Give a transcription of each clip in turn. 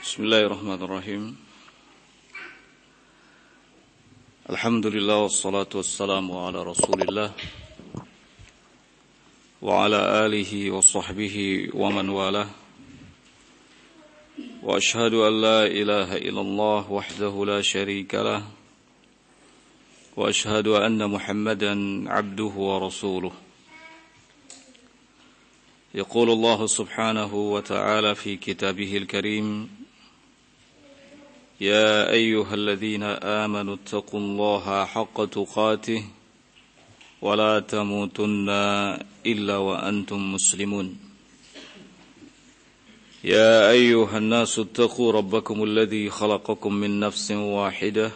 Bismillahirrahmanirrahim. Alhamdulillah wassalatu wassalamu ala Rasulillah wa ala alihi wa sahbihi wa man walah. Wa ashhadu an la ilaha illallah wahdahu la syarika lah. Wa ashhadu anna Muhammadan abduhu wa rasuluh. يقول الله سبحانه وتعالى في كتابه الكريم: يا أيها الذين آمنوا اتقوا الله حق تقاته ولا تموتن إلا وأنتم مسلمون. يا أيها الناس اتقوا ربكم الذي خلقكم من نفس واحدة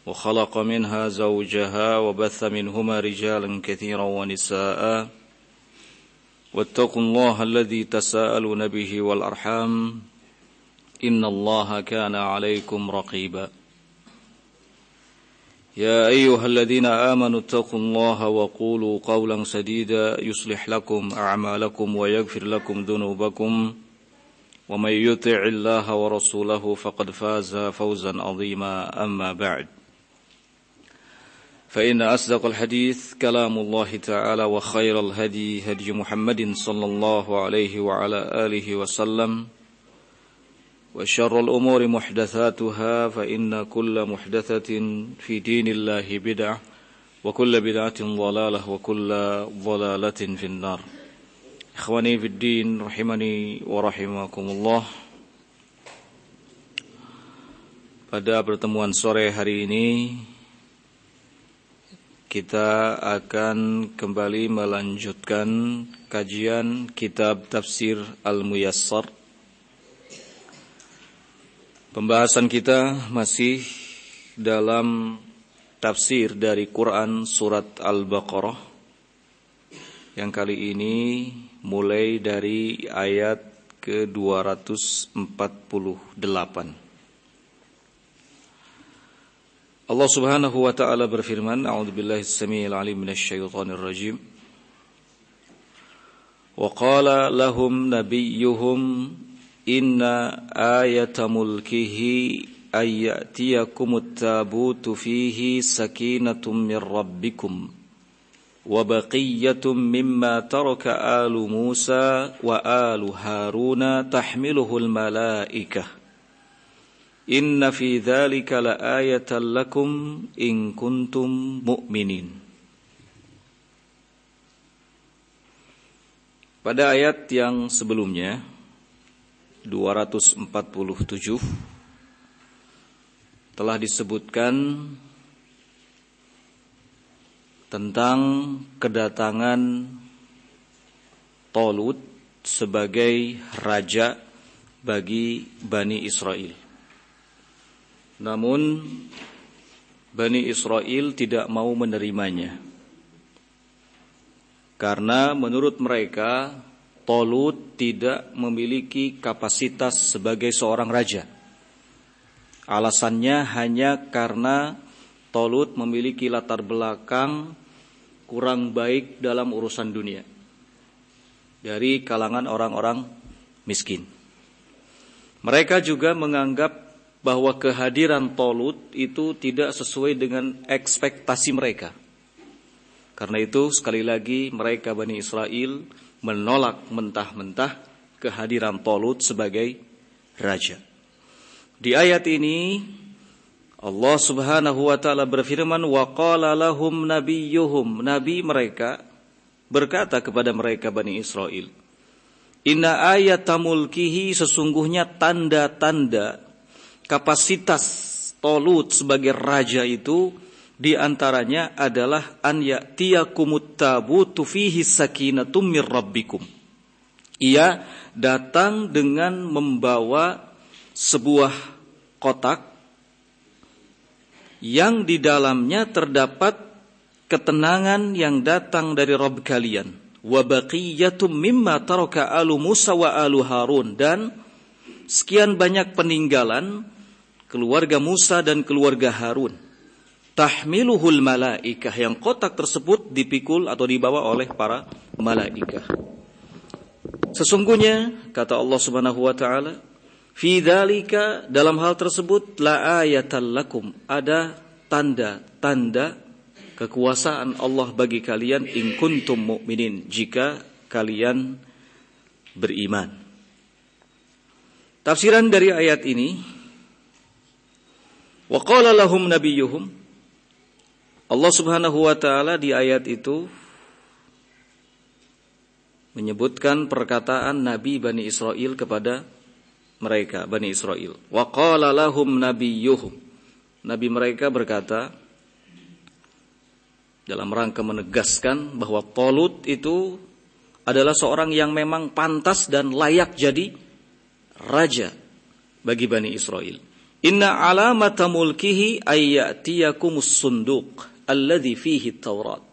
وخلق منها زوجها وبث منهما رجالا كثيرا ونساء واتقوا الله الذي تساءلون به والأرحام إن الله كان عليكم رقيبا. يا أيها الذين آمنوا اتقوا الله وقولوا قولا سديدا يصلح لكم أعمالكم ويغفر لكم ذنوبكم ومن يطع الله ورسوله فقد فاز فوزا عظيما. أما بعد، فإن أصدق الحديث كلام الله تعالى وخير الهدي هدي محمد صلى الله عليه وعلى آله وسلم وشر الأمور محدثاتها فإن كل محدثة في دين الله بدعة وكل بدعة ضلالة وكل ضلالة في النار. إخواني في الدين rahimani wa rahimakumullah. Pada pertemuan sore hari ini kita akan kembali melanjutkan kajian kitab Tafsir Al-Muyassar. Pembahasan kita masih dalam tafsir dari Quran surat Al-Baqarah, yang kali ini mulai dari ayat ke-248. Allah Subhanahu wa taala berfirman, A'udzubillahi as-sami'il 'alim minasyaitonir rajim. Wa qala lahum nabiyyuhum inna ayata mulkihi ayyatiyakumut tabutu fihi sakinatum min rabbikum wa baqiyatum mimma taraka alu Musa wa alu Haruna tahmiluhul malaikah. Inna fi dzalika laayatan lakum in kuntum mu'minin. Pada ayat yang sebelumnya 247 telah disebutkan tentang kedatangan Talut sebagai raja bagi Bani Israel. Namun Bani Israel tidak mau menerimanya, karena menurut mereka Talut tidak memiliki kapasitas sebagai seorang raja. Alasannya hanya karena Talut memiliki latar belakang kurang baik dalam urusan dunia, dari kalangan orang-orang miskin. Mereka juga menganggap bahwa kehadiran Talut itu tidak sesuai dengan ekspektasi mereka. Karena itu sekali lagi mereka Bani Israel menolak mentah-mentah kehadiran Talut sebagai raja. Di ayat ini Allah Subhanahu wa taala berfirman, wa qala lahum nabiyyuhum, nabi mereka berkata kepada mereka Bani Israel, inna ayata mulkihi, sesungguhnya tanda-tanda kapasitas Talut sebagai raja itu di antaranya adalah an ya'tiyakumut tabutu fihi sakinatum mir rabbikum. Ia datang dengan membawa sebuah kotak yang di dalamnya terdapat ketenangan yang datang dari Rabb kalian. Wa baqiyatum mimma taraka alu Musa wa alu Harun, dan sekian banyak peninggalan keluarga Musa dan keluarga Harun. Tahmiluhul malaikah, yang kotak tersebut dipikul atau dibawa oleh para malaikah. Sesungguhnya kata Allah Subhanahu wa taala, Fi dzalika, dalam hal tersebut, la ayatan lakum, ada tanda-tanda kekuasaan Allah bagi kalian, in kuntum mu'minin, jika kalian beriman. Tafsiran dari ayat ini, wa qala lahum nabiyyuhum, Allah Subhanahu wa taala di ayat itu menyebutkan perkataan Nabi Bani Israel kepada mereka, Bani Israel. Wa qala lahum nabiyyuhum, Nabi mereka berkata dalam rangka menegaskan bahwa Talut itu adalah seorang yang memang pantas dan layak jadi raja bagi Bani Israel. Inna alamata mulkihi ayyatiyakumus sunduq alladhi fihi Taurat.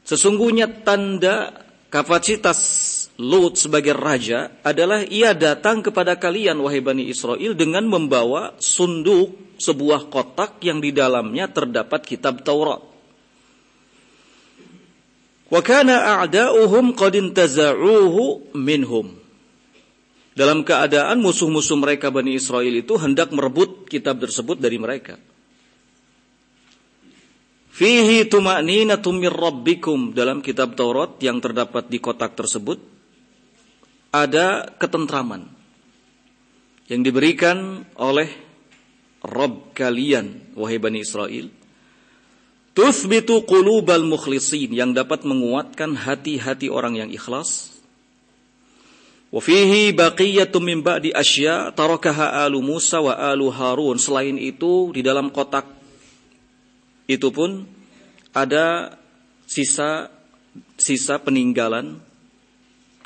Sesungguhnya tanda kapasitas Lut sebagai raja adalah ia datang kepada kalian, wahai Bani Israel, dengan membawa sunduk, sebuah kotak yang di dalamnya terdapat kitab Taurat. Wa kana a'da'uhum qad intaza'uhu minhum. Dalam keadaan musuh-musuh mereka Bani Israel itu hendak merebut kitab tersebut dari mereka. Fihi tuma'ninatum mir rabbikum, dalam kitab Taurat yang terdapat di kotak tersebut ada ketentraman yang diberikan oleh Rabb kalian, wahai Bani Israel. Tuthbitu qulubal mukhlisin, yang dapat menguatkan hati-hati orang yang ikhlas. Wa fihi baqiyatum min ba'di asya tarakaha alu Musa wa alu Harun. Selain itu, di dalam kotak itu pun ada sisa peninggalan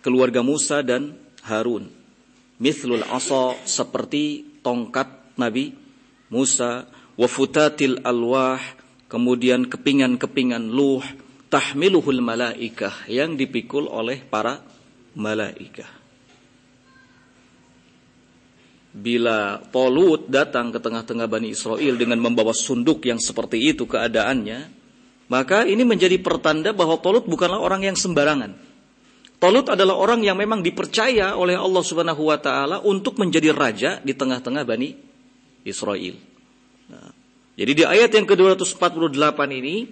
keluarga Musa dan Harun. Mithlul asa, seperti tongkat Nabi Musa, wa futatil alwah, kemudian kepingan-kepingan luh, tahmiluhul malaikah, yang dipikul oleh para malaikah. Bila Talut datang ke tengah-tengah Bani Israel dengan membawa sunduk yang seperti itu keadaannya, maka ini menjadi pertanda bahwa Talut bukanlah orang yang sembarangan. Talut adalah orang yang memang dipercaya oleh Allah Subhanahu wa taala untuk menjadi raja di tengah-tengah Bani Israel. Nah, jadi di ayat yang ke-248 ini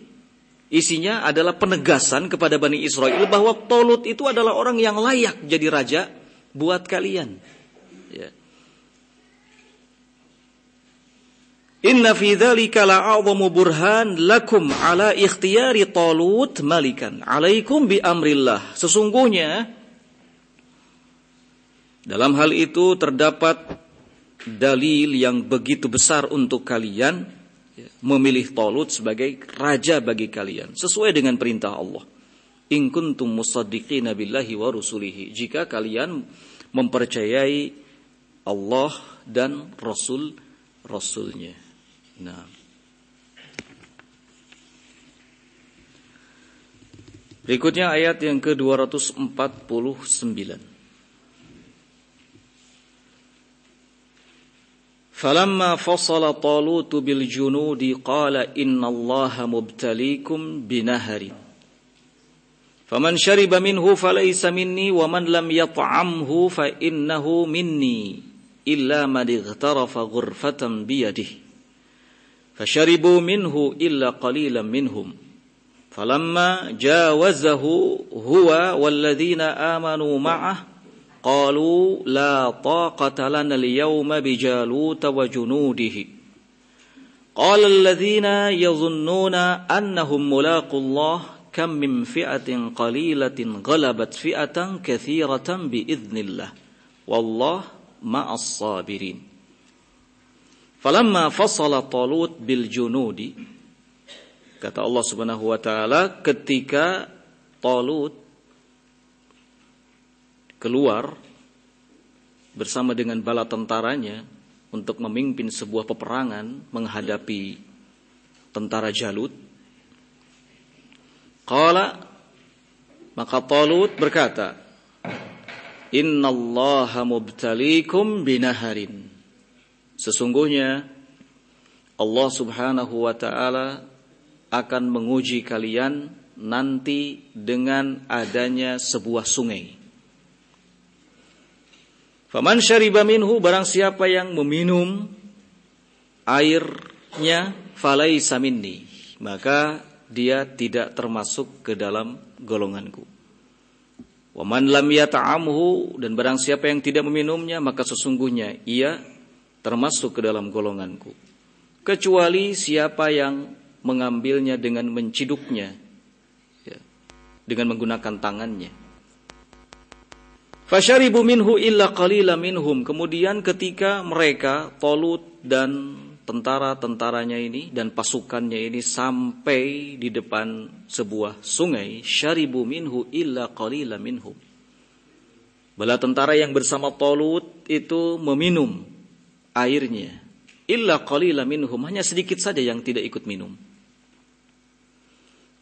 isinya adalah penegasan kepada Bani Israel bahwa Talut itu adalah orang yang layak jadi raja buat kalian. Ya. Inna fi dzalika la'a'dhamu burhan lakum ala ikhtiyari Talut malikan alaikum bi amrillah. Sesungguhnya dalam hal itu terdapat dalil yang begitu besar untuk kalian memilih Talut sebagai raja bagi kalian sesuai dengan perintah Allah. In kuntum musaddiqina billahi wa rusulihi, jika kalian mempercayai Allah dan Rasul-Rasulnya. Nah, berikutnya ayat yang ke-249. Falamma fasala Talut bil junudi qala innallaha mubtaliikum binaharin faman shariba minhu falaysa minni wa man lam yat'amhu fa innahu minni illa man ightarafa ghurfatan biyadihi فشربوا منه إلا قليلا منهم فلما جاوزه هو والذين آمنوا معه قالوا لا طاقة لنا اليوم بجالوت وجنوده قال الذين يظنون أنهم ملاقو الله كم من فئة قليلة غلبت فئة كثيرة بإذن الله والله مع الصابرين. Falamma fasala Talut bil junudi, kata Allah Subhanahu wa taala, ketika Talut keluar bersama dengan bala tentaranya untuk memimpin sebuah peperangan menghadapi tentara Jalut, qala, maka Talut berkata, innallaha mubtaliikum binaharin, sesungguhnya Allah Subhanahu wa ta'ala akan menguji kalian nanti dengan adanya sebuah sungai. Faman syariba minhu, barang siapa yang meminum airnya, falaisa minni, maka dia tidak termasuk ke dalam golonganku. Wa man lam yata'amhu, dan barang siapa yang tidak meminumnya, maka sesungguhnya ia termasuk ke dalam golonganku. Kecuali siapa yang mengambilnya dengan menciduknya, ya, dengan menggunakan tangannya. Fasyaribu minhu illa qalila minhum. Kemudian ketika mereka, Talut dan tentara-tentaranya ini dan pasukannya ini sampai di depan sebuah sungai, syaribu minhu illa qalila minhum. Bala tentara yang bersama Talut itu meminum airnya. Illa qalila minhum, hanya sedikit saja yang tidak ikut minum.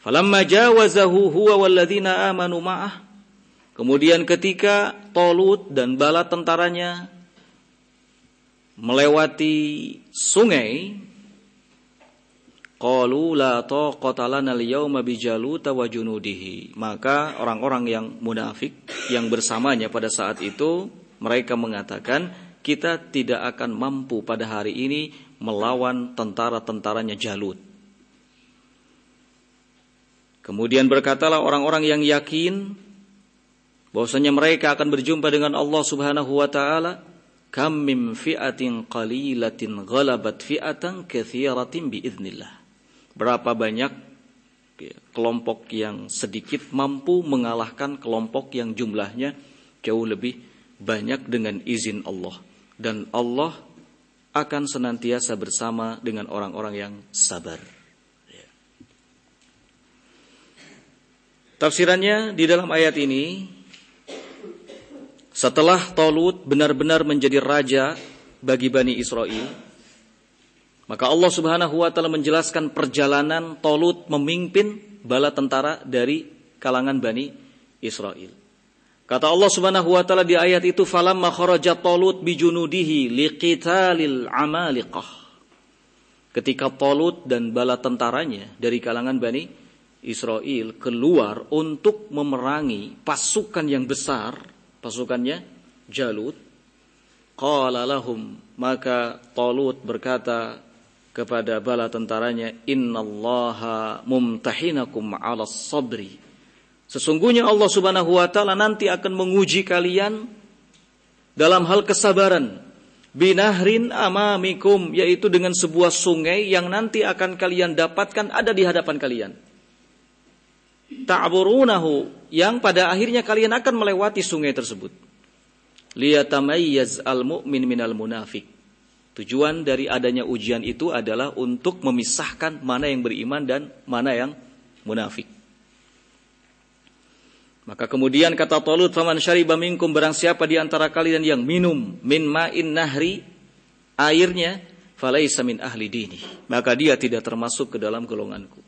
Falamma jawazahu huwa walladzina amanu ma'ah. Kemudian ketika Talut dan bala tentaranya melewati sungai, qalu la taqata lana al-yawma bi Jaluta wa junudihi. Maka orang-orang yang munafik yang bersamanya pada saat itu, mereka mengatakan, kita tidak akan mampu pada hari ini melawan tentara-tentaranya Jalut. Kemudian berkatalah orang-orang yang yakin bahwasanya mereka akan berjumpa dengan Allah Subhanahu wa taala, kam min fi'atin qalilatin ghalabat fi'atan katsiratin biiznillah. Berapa banyak kelompok yang sedikit mampu mengalahkan kelompok yang jumlahnya jauh lebih banyak dengan izin Allah, dan Allah akan senantiasa bersama dengan orang-orang yang sabar. Tafsirannya di dalam ayat ini, setelah Talut benar-benar menjadi raja bagi Bani Israel, maka Allah Subhanahu wa taala menjelaskan perjalanan Talut memimpin bala tentara dari kalangan Bani Israel. Kata Allah Subhanahu wa taala di ayat itu, falamma kharaja Talut bijunudihi liqitalil amaliqah. Ketika Talut dan bala tentaranya dari kalangan Bani Israel keluar untuk memerangi pasukan yang besar, pasukannya Jalut, qala lahum, maka Talut berkata kepada bala tentaranya, innallaha mumtahinakum 'alas sabri. Sesungguhnya Allah Subhanahu wa taala nanti akan menguji kalian dalam hal kesabaran. Binahrin amamikum, yaitu dengan sebuah sungai yang nanti akan kalian dapatkan ada di hadapan kalian. Ta'burunahu, yang pada akhirnya kalian akan melewati sungai tersebut. Liyatamayyaz al-mu'min minal munafik. Tujuan dari adanya ujian itu adalah untuk memisahkan mana yang beriman dan mana yang munafik. Maka kemudian kata Talut, faman syariba minkum, barang siapa di antara kalian yang minum min ma'in nahri, airnya, falaisa min ahli dini, maka dia tidak termasuk ke dalam golonganku.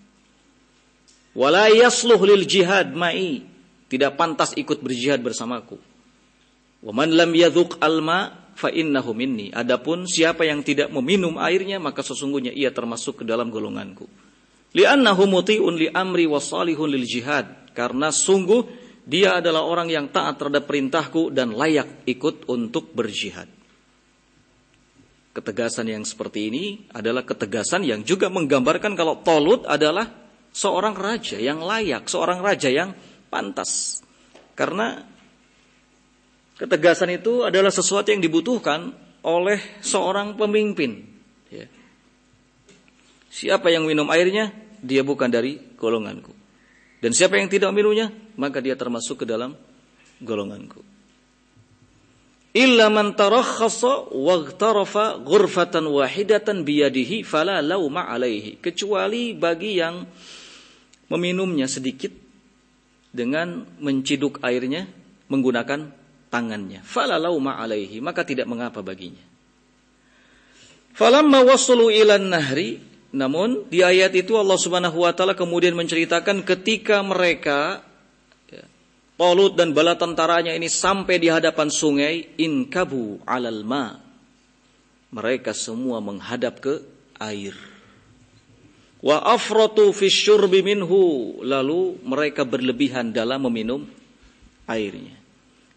Wala yasluh lil jihad ma'i, tidak pantas ikut berjihad bersamaku. Wa man lam yadhuq alma fa innahu minni, adapun siapa yang tidak meminum airnya maka sesungguhnya ia termasuk ke dalam golonganku. Li'annahu muti'un li amri wa salihun lil jihad, karena sungguh dia adalah orang yang taat terhadap perintahku dan layak ikut untuk berjihad. Ketegasan yang seperti ini adalah ketegasan yang juga menggambarkan kalau Talut adalah seorang raja yang layak, seorang raja yang pantas. Karena ketegasan itu adalah sesuatu yang dibutuhkan oleh seorang pemimpin. Ya. Siapa yang minum airnya, dia bukan dari golonganku. Dan siapa yang tidak minumnya, maka dia termasuk ke dalam golonganku. Illa man tarakhasa waghtarafa ghurfatan wahidatan biyadihi fala lauma alaihi. Kecuali bagi yang meminumnya sedikit dengan menciduk airnya menggunakan tangannya. Fala lauma alaihi, maka tidak mengapa baginya. Falamma wasulu ilan nahri, namun di ayat itu Allah Subhanahu wa taala kemudian menceritakan ketika mereka Talut dan bala tentaranya ini sampai di hadapan sungai, inkabu alal ma, mereka semua menghadap ke air. Wa afratu fisyurbi minhu, lalu mereka berlebihan dalam meminum airnya.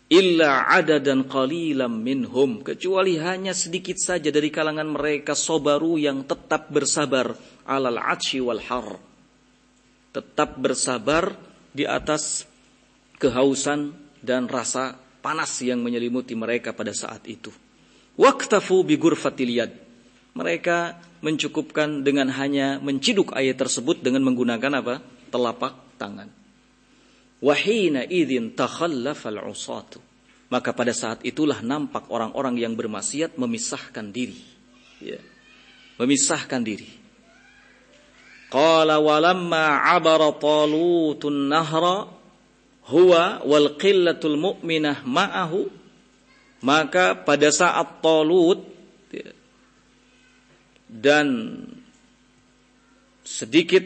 illa adadan qalilan minhum, kecuali hanya sedikit saja dari kalangan mereka sabaru yang tetap bersabar alal atshi wal har, tetap bersabar di atas kehausan dan rasa panas yang menyelimuti mereka pada saat itu. Waqtafu bi ghurfatil yad, mereka mencukupkan dengan hanya menciduk air tersebut dengan menggunakan apa? Telapak tangan. Wahina idzin takhallafal usatu, maka pada saat itulah nampak orang-orang yang bermaksiat memisahkan diri, ya, memisahkan diri. Qala walamma abara Talutun nahra huwa wal qillatul mu'minah ma'ahu, maka pada saat Talut dan sedikit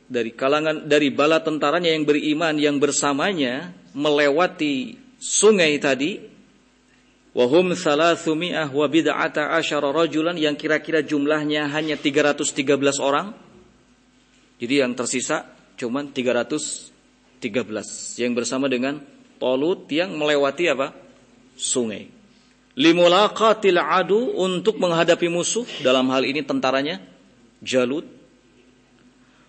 dari kalangan dari bala tentaranya yang beriman yang bersamanya melewati sungai tadi, wahum 300 wa bid'ata asyara rajulan, yang kira-kira jumlahnya hanya 313 orang. Jadi yang tersisa cuman 313 yang bersama dengan Talut yang melewati apa? Sungai. Limulaqatil adu, untuk menghadapi musuh, dalam hal ini tentaranya Jalut.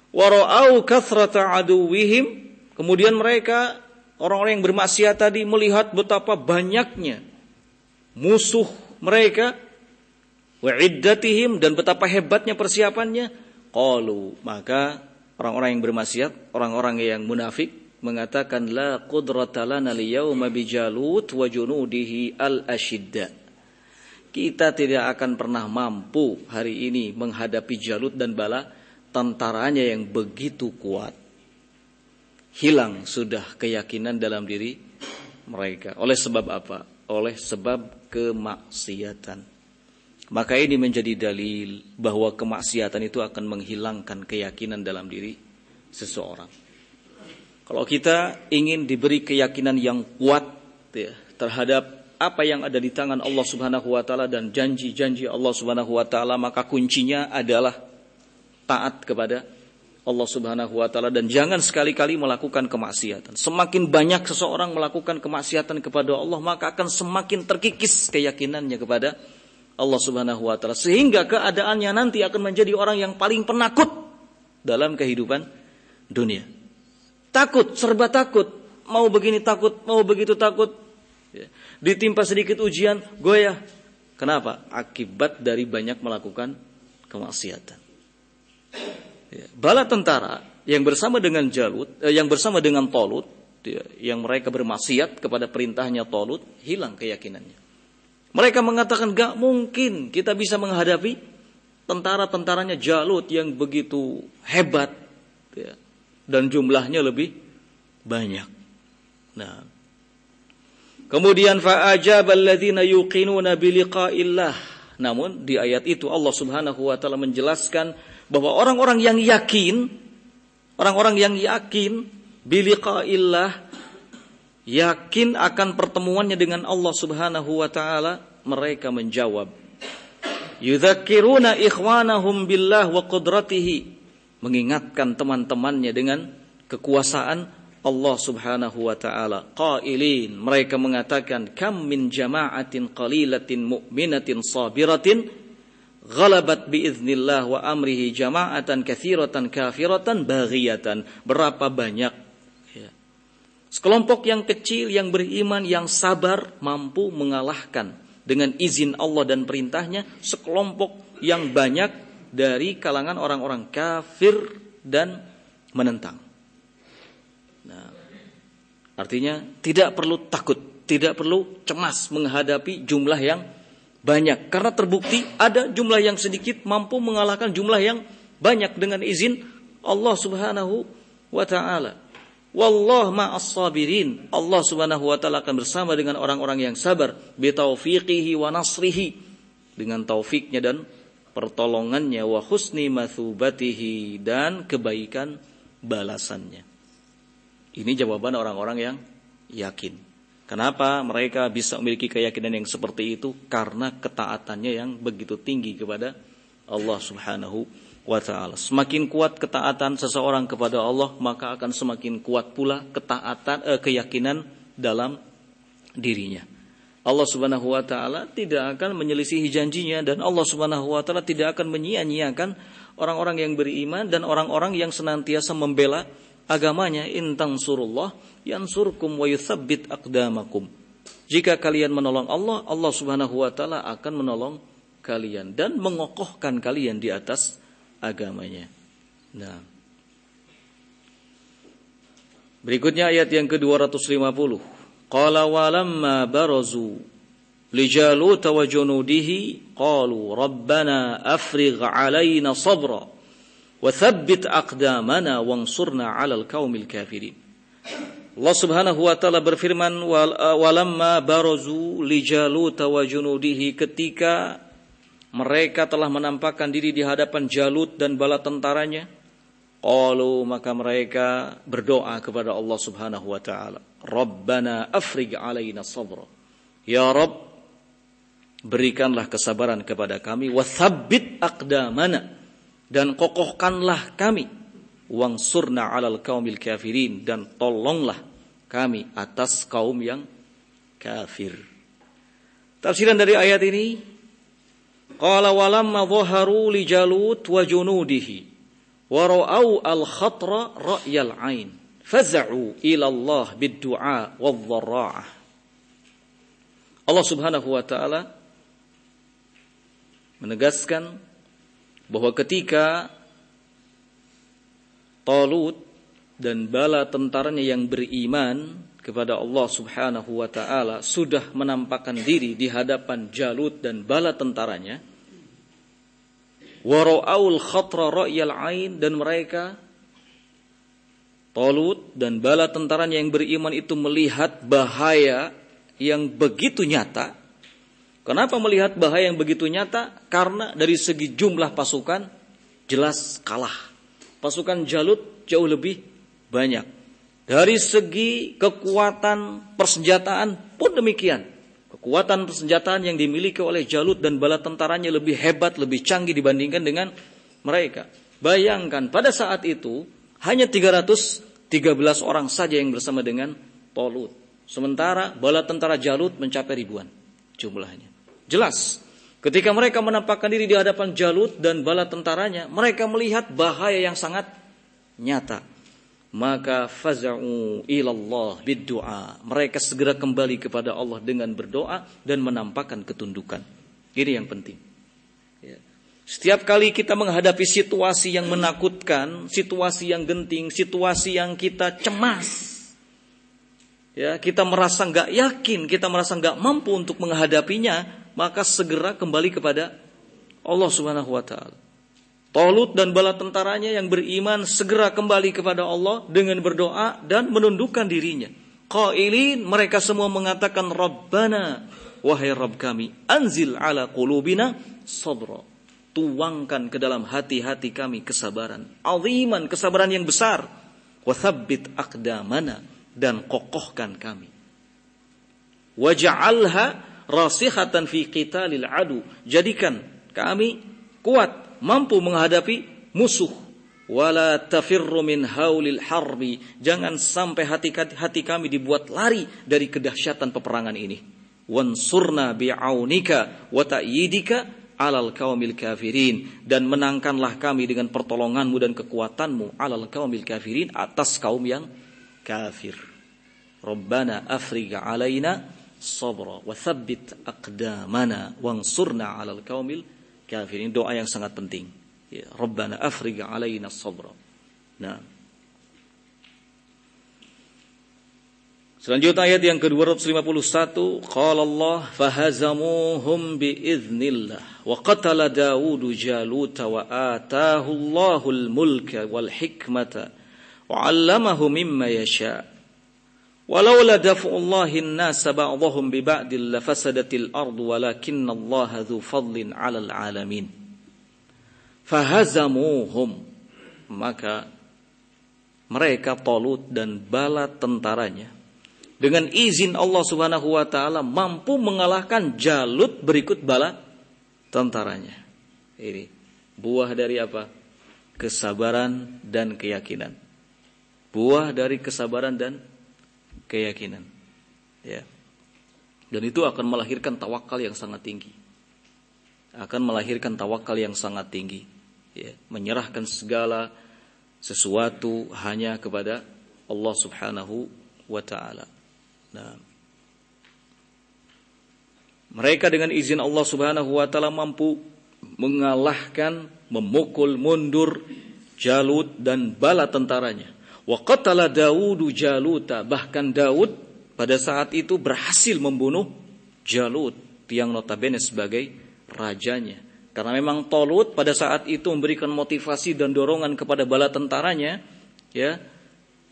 Wa ra'au kathrata aduwihim, kemudian mereka orang-orang yang bermaksiat tadi melihat betapa banyaknya musuh mereka, wa iddatihim, dan betapa hebatnya persiapannya. Qalu, maka orang-orang yang bermaksiat, orang-orang yang munafik mengatakan, la qudrata lana liyawma bijalut wa junudihi al-ashidda, kita tidak akan pernah mampu hari ini menghadapi Jalut dan bala tentaranya yang begitu kuat. Hilang sudah keyakinan dalam diri mereka. Oleh sebab apa? Oleh sebab kemaksiatan. Maka ini menjadi dalil bahwa kemaksiatan itu akan menghilangkan keyakinan dalam diri seseorang. Kalau kita ingin diberi keyakinan yang kuat ya, terhadap apa yang ada di tangan Allah Subhanahu wa taala dan janji-janji Allah Subhanahu wa taala, maka kuncinya adalah taat kepada Allah Subhanahu wa taala dan jangan sekali-kali melakukan kemaksiatan. Semakin banyak seseorang melakukan kemaksiatan kepada Allah, maka akan semakin terkikis keyakinannya kepada Allah Subhanahu wa taala, sehingga keadaannya nanti akan menjadi orang yang paling penakut dalam kehidupan dunia. Takut, serba takut, mau begini takut, mau begitu takut. Ya. Ditimpa sedikit ujian, goyah. Kenapa? Akibat dari banyak melakukan kemaksiatan. Ya. Bala tentara yang bersama dengan Jalut, yang bersama dengan Talut, ya, yang mereka bermaksiat kepada perintahnya Talut, hilang keyakinannya. Mereka mengatakan, gak mungkin kita bisa menghadapi tentara-tentaranya Jalut yang begitu hebat ya, dan jumlahnya lebih banyak. Nah, kemudian fa'ajaba alladzina yuqinuna biliqa'illah. Namun di ayat itu Allah Subhanahu wa taala menjelaskan bahwa orang-orang yang yakin biliqa'illah, yakin akan pertemuannya dengan Allah Subhanahu wa taala, mereka menjawab, yudzakkiruna ikhwanahum billah wa qudratihi, mengingatkan teman-temannya dengan kekuasaan Allah Subhanahu wa taala. Qailin, mereka mengatakan, kam min jama'atin qalilatin mu'minatin sabiratin ghalabat biiznillah wa amrihi jama'atan katsiratan kafiratan baghiyatan. Berapa banyak ya, sekelompok yang kecil yang beriman yang sabar mampu mengalahkan dengan izin Allah dan perintahnya sekelompok yang banyak dari kalangan orang-orang kafir dan menentang. Nah, artinya tidak perlu takut, tidak perlu cemas menghadapi jumlah yang banyak, karena terbukti ada jumlah yang sedikit mampu mengalahkan jumlah yang banyak dengan izin Allah Subhanahu wa taala. Wallahu ma'as sabirin. Allah Subhanahu wa taala akan bersama dengan orang-orang yang sabar, bi taufiqihi wa nasrihi, dengan taufiknya dan pertolongannya, wa husni mathubatihi, dan kebaikan balasannya. Ini jawaban orang-orang yang yakin. Kenapa mereka bisa memiliki keyakinan yang seperti itu? Karena ketaatannya yang begitu tinggi kepada Allah Subhanahu wa ta'ala. Semakin kuat ketaatan seseorang kepada Allah, maka akan semakin kuat pula keyakinan dalam dirinya. Allah Subhanahu wa taala tidak akan menyelisihi janjinya, dan Allah Subhanahu wa taala tidak akan menyia-nyiakan orang-orang yang beriman dan orang-orang yang senantiasa membela agamanya. In tansurullah yansurkum wa yutsabbit aqdamakum. Jika kalian menolong Allah, Allah Subhanahu wa taala akan menolong kalian dan mengokohkan kalian di atas agamanya. Nah, berikutnya ayat yang ke-250. Qala walamma barazu li Jalut wa junudihi qalu rabbana afrigh alaina sabra wa thabbit aqdamana wansurna 'alal qaumil kafirin. Allah Subhanahu wa taala berfirman, walamma barazu li Jalut wa junudihi, ketika mereka telah menampakkan diri di hadapan Jalut dan bala tentaranya, qalu, maka mereka berdoa kepada Allah Subhanahu wa taala, Rabbana afrigh alaina sabra, ya Rabb, berikanlah kesabaran kepada kami, wa tsabbit aqdamana, dan kokohkanlah kami, wansurna 'alal qaumil kafirin, dan tolonglah kami atas kaum yang kafir. Tafsiran dari ayat ini, qala walamma dhaharu li Jalut wa junudihi wa ra'au al-khatra ra'yal 'ain faz'u ila Allah bid-du'a wadh-dharra'ah. Allah Subhanahu wa taala menegaskan bahwa ketika Talut dan bala tentaranya yang beriman kepada Allah Subhanahu wa taala sudah menampakkan diri di hadapan Jalut dan bala tentaranya, wa ra'aul khatra ra'yal 'ain, dan mereka Talut dan bala tentaranya yang beriman itu melihat bahaya yang begitu nyata. Kenapa melihat bahaya yang begitu nyata? Karena dari segi jumlah pasukan jelas kalah. Pasukan Jalut jauh lebih banyak. Dari segi kekuatan persenjataan pun demikian. Kekuatan persenjataan yang dimiliki oleh Jalut dan bala tentaranya lebih hebat, lebih canggih dibandingkan dengan mereka. Bayangkan pada saat itu hanya 313 orang saja yang bersama dengan Talut. Sementara bala tentara Jalut mencapai ribuan jumlahnya. Jelas, ketika mereka menampakkan diri di hadapan Jalut dan bala tentaranya, mereka melihat bahaya yang sangat nyata. Maka faz'u ilallah bid-du'a. Mereka segera kembali kepada Allah dengan berdoa dan menampakkan ketundukan. Ini yang penting. Ya. Setiap kali kita menghadapi situasi yang menakutkan, situasi yang genting, situasi yang kita cemas, ya, kita merasa nggak yakin, kita merasa nggak mampu untuk menghadapinya, maka segera kembali kepada Allah Subhanahu wa taala. Talut dan bala tentaranya yang beriman segera kembali kepada Allah dengan berdoa dan menundukkan dirinya. Qailin, mereka semua mengatakan, Rabbana, wahai Rabb kami, anzil ala qulubina sabra, tuangkan ke dalam hati-hati kami kesabaran, aziman, kesabaran yang besar, wa tsabbit aqdamana, dan kokohkan kami, waj'alha rasihatan fi qitalil adu, jadikan kami kuat, mampu menghadapi musuh, wala tafirru min haulil harbi, jangan sampai hati kami dibuat lari dari kedahsyatan peperangan ini, wansurna bi'aunika wa ta'yidika alal qaumil kafirin, dan menangkanlah kami dengan pertolonganmu dan kekuatanmu alal qaumil kafirin, atas kaum yang kafir. Rabbana afrigh alaina sabra wa tsabbit aqdamana wansurna alal qaumil kafirin. Doa yang sangat penting. Ya, Rabbana afrigh alaina sabra. Nah, selanjutnya ayat yang ke-251, qala Allah fahazamuhum biiznillah wa qatala Daud Jalut wa ataahu Allahul mulka wal hikmata wa 'allamahu mimma yasha. Walaula daf'ullahi an-nasa ba'dahum bi ba'dil lafasadatil ardu walakinallaha dzu fadlin 'alal 'alamin. Fahazamuhum, maka mereka Talut dan bala tentaranya dengan izin Allah Subhanahu wa taala mampu mengalahkan Jalut berikut bala tentaranya. Ini buah dari apa? Kesabaran dan keyakinan. Buah dari kesabaran dan keyakinan. Ya. Dan itu akan melahirkan tawakal yang sangat tinggi. Akan melahirkan tawakal yang sangat tinggi. Ya, menyerahkan segala sesuatu hanya kepada Allah Subhanahu wa ta'ala. Nah, mereka dengan izin Allah Subhanahu wa ta'ala mampu mengalahkan, memukul mundur Jalut dan bala tentaranya. Wa qatala Daudu Jaluta, bahkan Daud pada saat itu berhasil membunuh Jalut yang notabene sebagai rajanya. Karena memang Talut pada saat itu memberikan motivasi dan dorongan kepada bala tentaranya, ya.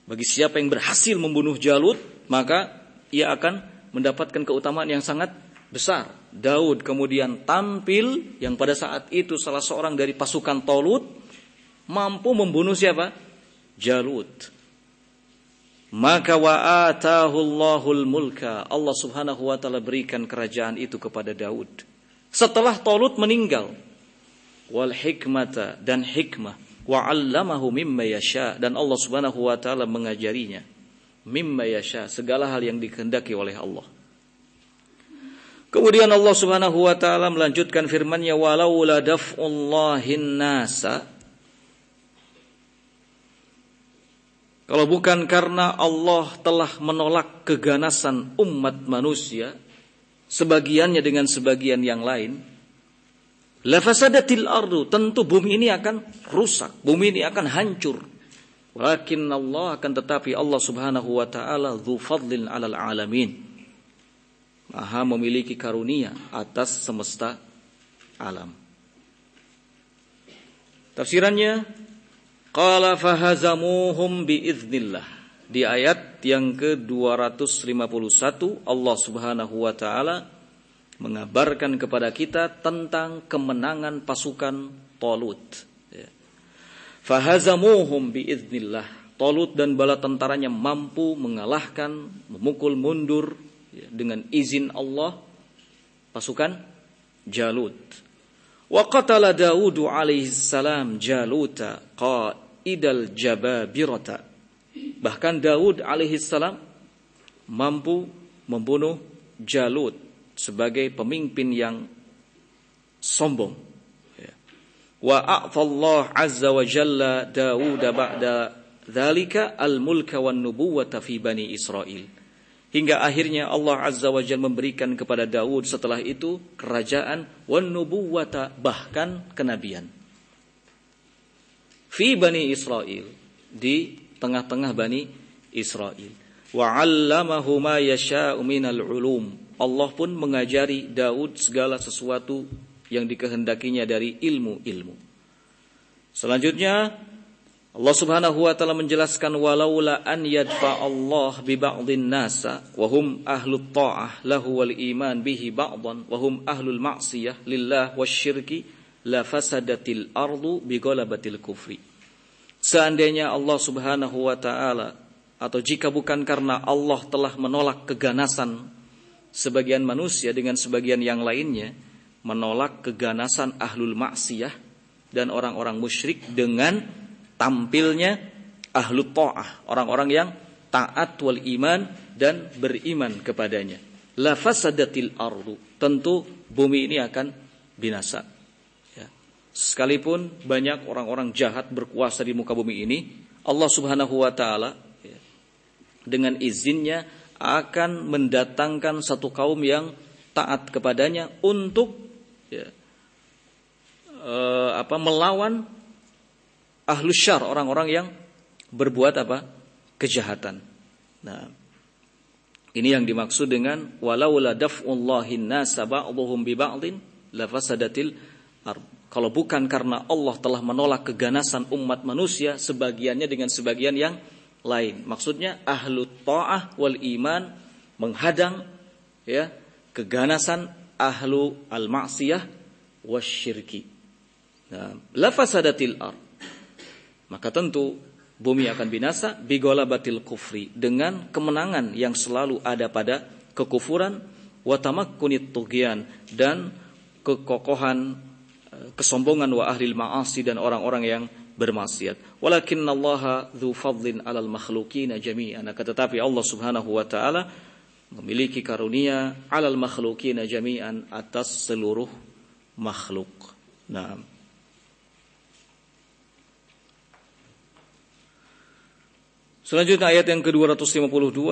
Bagi siapa yang berhasil membunuh Jalut, maka ia akan mendapatkan keutamaan yang sangat besar. Daud kemudian tampil yang pada saat itu salah seorang dari pasukan Talut mampu membunuh siapa? Jalut. Maka wa atahu Allahul mulka, Allah Subhanahu wa ta'ala berikan kerajaan itu kepada Daud. Setelah Talut meninggal, wal hikmata, dan hikmah, wa 'allamahu mimma yasha, dan Allah Subhanahu wa ta'ala mengajarinya mimma yasha, segala hal yang dikehendaki oleh Allah. Kemudian Allah Subhanahu wa ta'ala melanjutkan firman-Nya, walaula daf'ullahin nasa, kalau bukan karena Allah telah menolak keganasan umat manusia, sebagiannya dengan sebagian yang lain, lafasadatil ardu, tentu bumi ini akan rusak, bumi ini akan hancur. Walakin Allah, akan tetapi Allah Subhanahu wa ta'ala dzu fadlin 'alal 'alamin, Maha memiliki karunia atas semesta alam. Tafsirannya, qala fahazamuhum biiznillah. Di ayat yang ke-251 Allah Subhanahu wa ta'ala mengabarkan kepada kita tentang kemenangan pasukan Talut. Fahazamuhum biiznillah. Talut dan bala tentaranya mampu mengalahkan, memukul mundur dengan izin Allah pasukan Jalut. Wa qatala Daudu alaihi salam Jaluta qaidal jababirata. Bahkan Daud alaihi salam mampu membunuh Jalut sebagai pemimpin yang sombong. Wa a'tallahu azza wa jalla Daud ba'da dzalika al-mulka wan nubuwwata fi bani Israil. Hingga akhirnya Allah azza wa jalla memberikan kepada Daud setelah itu kerajaan wan nubuwwata, bahkan kenabian. Fi bani Israil, di tengah-tengah bani Israil. Wa 'allamahu ma yasha'u minal 'ulum. Allah pun mengajari Daud segala sesuatu yang dikehendakinya dari ilmu-ilmu. Selanjutnya Allah Subhanahu wa ta'ala menjelaskan, walaula an yadfa Allah bi ba'dhin nasa wa hum ahlut ta'ah lahu wal iman bihi ba'dhan wa hum ahlul ma'siyah lillah wasyirki la fasadatil ardu bi ghalabatil kufri. Seandainya Allah Subhanahu wa ta'ala, atau jika bukan karena Allah telah menolak keganasan sebagian manusia dengan sebagian yang lainnya, menolak keganasan ahlul maksiyah dan orang-orang musyrik dengan tampilnya ahlut ta'ah, orang-orang yang taat wal iman dan beriman kepadanya. La fasadatil ardu, tentu bumi ini akan binasa. Ya. Sekalipun banyak orang-orang jahat berkuasa di muka bumi ini, Allah Subhanahu wa ta'ala dengan izinnya akan mendatangkan satu kaum yang taat kepadanya untuk melawan ahlus syar, orang-orang yang berbuat kejahatan. Nah, ini yang dimaksud dengan walaula daf'ullahin nasa ba'dhum bi ba'dhin la fasadatil ard. Kalau bukan karena Allah telah menolak keganasan umat manusia sebagiannya dengan sebagian yang lain. Maksudnya ahlut ta'ah wal iman menghadang keganasan ahlu al-ma'siyah wasyirki. Nah, la fasadatil ard. Maka tentu bumi akan binasa bighalabatil kufri, dengan kemenangan yang selalu ada pada kekufuran, wa tamakkunit tughyan, dan kekokohan kesombongan, wa ahlil ma'asi, dan orang-orang yang bermaksiat. Walakinallaha dzu fadlin 'alal makhluqina jami'an. Tetapi Allah Subhanahu wa ta'ala memiliki karunia 'alal makhluqina jami'an, atas seluruh makhluk. Naam. Selanjutnya ayat yang ke-252,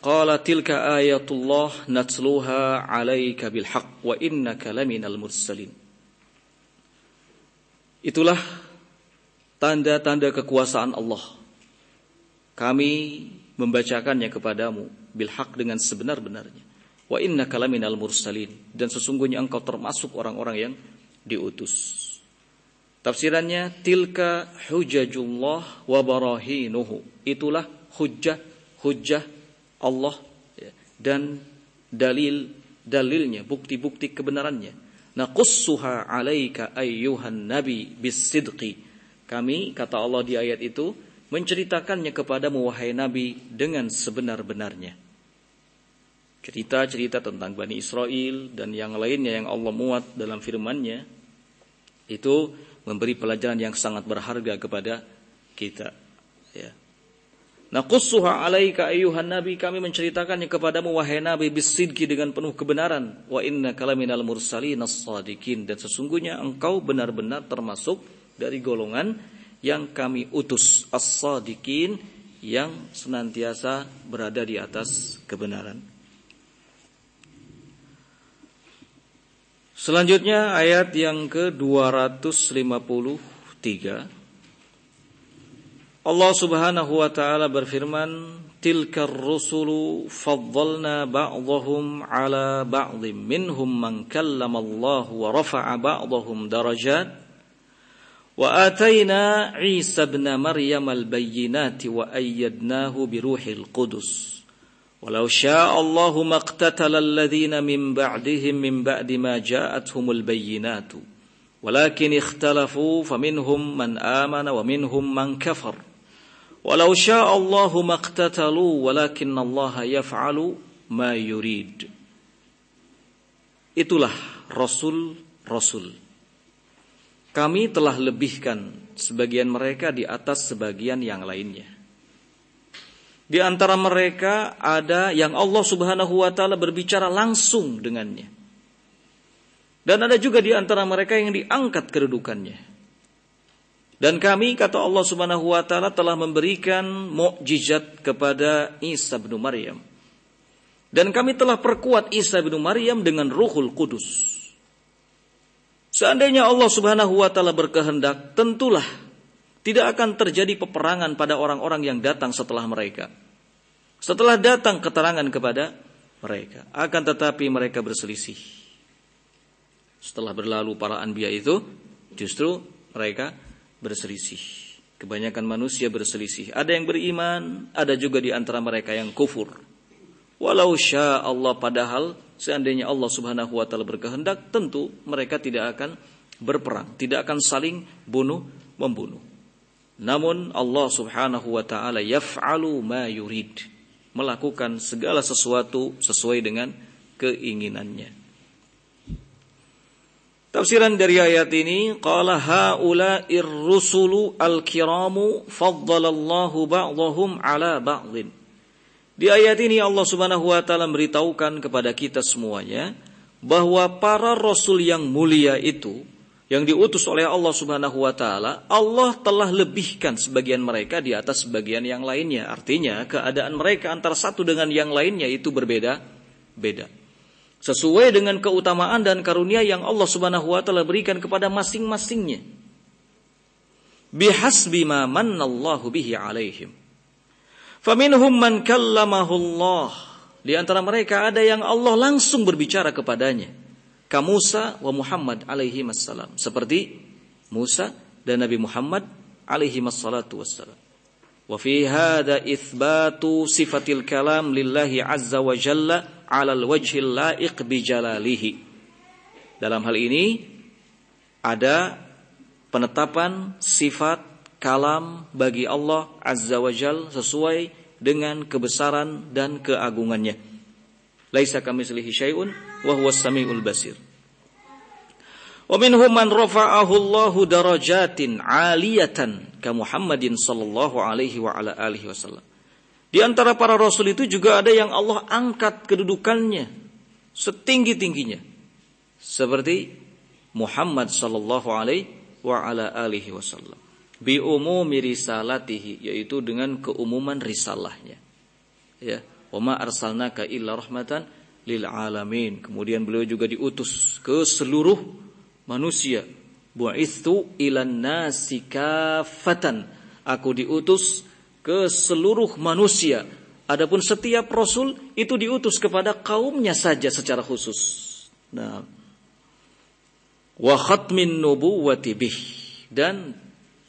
qala tilka ayatullah natsluha 'alaika bil haqq wa innaka laminal mursalin. Itulah tanda-tanda kekuasaan Allah. Kami membacakannya kepadamu bil haqq, dengan sebenar-benarnya. Wa innaka laminal mursalin, dan sesungguhnya engkau termasuk orang-orang yang diutus. Tafsirannya, tilka hujajullah wa barahinuhu. Itulah hujjah Allah dan dalilnya, bukti-bukti kebenarannya. Naqussuha 'alaika ayyuhan nabi bisidqi. Kami, kata Allah di ayat itu, menceritakannya kepadamu wahai nabi dengan sebenar-benarnya. Cerita-cerita tentang Bani Israel dan yang lainnya yang Allah muat dalam firman-Nya itu memberi pelajaran yang sangat berharga kepada kita, ya. Naqussuha 'alaika ayyuhan nabi, kami menceritakannya kepadamu wahai nabi bisidqi, dengan penuh kebenaran. Wa innaka laminal mursalin as-sadiqin, dan sesungguhnya engkau benar-benar termasuk dari golongan yang kami utus, as-sadiqin, yang senantiasa berada di atas kebenaran. Selanjutnya ayat yang ke-253. Allah Subhanahu wa taala berfirman, tilkar rusulu faddalna ba'dahum 'ala ba'dhin minhum man kallama Allah wa rafa'a ba'dahum darajat wa atayna Isa ibn Maryam al-bayyinati wa ayyadnahu bi ruhil qudus walau syaa Allahu maqtatala alladhina min ba'dihim min ba'di ma ja'atuhumul bayyinatu walakin ikhtalafu faminhum man amana wa minhum man kafar walau syaa Allahu maqtatalu walakinnallaha yaf'alu ma yurid. Itulah rasul-rasul. Kami telah lebihkan sebagian mereka di atas sebagian yang lainnya. Di antara mereka ada yang Allah Subhanahu wa taala berbicara langsung dengannya. Dan ada juga di antara mereka yang diangkat kedudukannya. Dan kami, kata Allah Subhanahu wa taala, telah memberikan mukjizat kepada Isa bin Maryam. Dan kami telah perkuat Isa bin Maryam dengan Ruhul Kudus. Seandainya Allah Subhanahu wa taala berkehendak, tentulah tidak akan terjadi peperangan pada orang-orang yang datang setelah mereka. Setelah datang keterangan kepada mereka, akan tetapi mereka berselisih. Setelah berlalu para anbiya itu, justru mereka berselisih. Kebanyakan manusia berselisih. Ada yang beriman, ada juga di antara mereka yang kufur. Walau syaa Allah, padahal seandainya Allah Subhanahu wa taala berkehendak, tentu mereka tidak akan berperang, tidak akan saling membunuh. Namun Allah Subhanahu wa taala yaf'alu ma yurid, melakukan segala sesuatu sesuai dengan keinginannya. Tafsiran dari ayat ini, qala haula'ir rusulu al-kiramu faddalallahu ba'dahum 'ala ba'dhin. Di ayat ini Allah Subhanahu wa taala memberitahukan kepada kita semuanya bahwa para rasul yang mulia itu yang diutus oleh Allah Subhanahu wa taala, Allah telah lebihkan sebagian mereka di atas sebagian yang lainnya. Artinya keadaan mereka antara satu dengan yang lainnya itu berbeda-beda. Sesuai dengan keutamaan dan karunia yang Allah Subhanahu wa taala berikan kepada masing-masingnya. Bihasbi ma mannallahu bihi alaihim. Faminhum man kallamahu Allah. Di antara mereka ada yang Allah langsung berbicara kepadanya. Ka Musa wa Muhammad alaihi wassalam. Seperti Musa dan Nabi Muhammad alaihi wassalatu wassalam. Wa fi hadha itsbatu sifatil kalam lillahi azza wa jalla 'alal wajhil la'iq bi jalalihi. Dalam hal ini ada penetapan sifat kalam bagi Allah azza wa jalla sesuai dengan kebesaran dan keagungannya. Laisa kamitslihi syai'un wa huwas samiul basir. Wa minhum man rafa'ahu Allahu darajatin 'aliyatan ka Muhammadin sallallahu alaihi wa ala alihi wasallam. Di antara para rasul itu juga ada yang Allah angkat kedudukannya setinggi-tingginya, seperti Muhammad sallallahu alaihi wa ala alihi wasallam. Bi umumi risalatihi, yaitu dengan keumuman risalahnya. Ya, wa ma arsalnaka illa rahmatan lil alamin. Kemudian beliau juga diutus ke seluruh manusia. Bu'itsu ilan nasi kaffatan. Aku diutus ke seluruh manusia. Adapun setiap rasul itu diutus kepada kaumnya saja secara khusus. Nah, wa khatmin nubuwwati bih, dan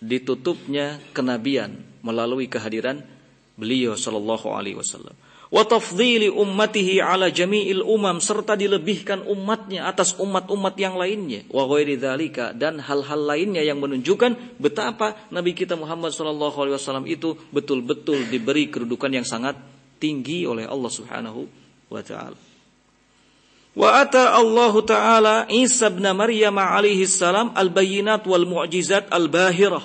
ditutupnya kenabian melalui kehadiran beliau sallallahu alaihi wasallam. Wa tafdhili ummatihi ala jami'il umam, serta dilebihkan umatnya atas umat-umat yang lainnya. Wa ghairi dzalika, dan hal-hal lainnya yang menunjukkan betapa Nabi kita Muhammad sallallahu alaihi wasallam itu betul-betul diberi kedudukan yang sangat tinggi oleh Allah Subhanahu wa taala. Wa ata Allah taala Isa ibn Maryam alaihi salam al-bayyinat wal mu'jizat al-bahirah.